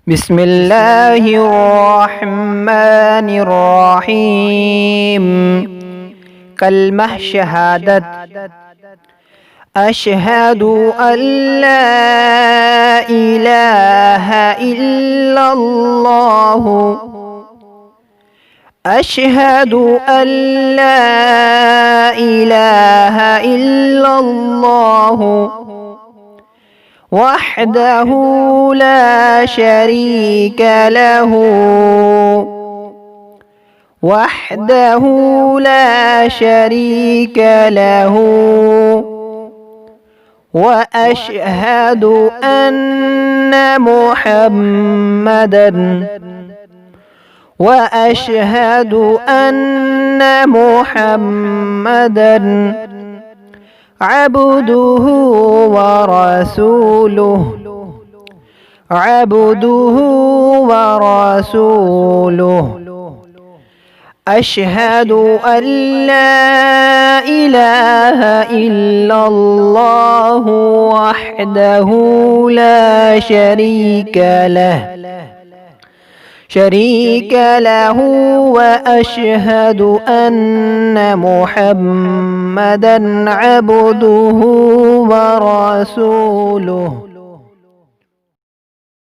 بسم الله الرحمن الرحيم. كلمة شهادة. أشهد أن لا إله إلا الله. أشهد أن لا إله إلا الله وحده لا شريك له. وحده لا شريك له. وأشهد أن محمدا وأشهد أن محمدا عبده ورسوله. عبده ورسوله. أشهد أن لا إله إلا الله وحده لا شريك له. وأشهد أن محمدا عبده ورسوله.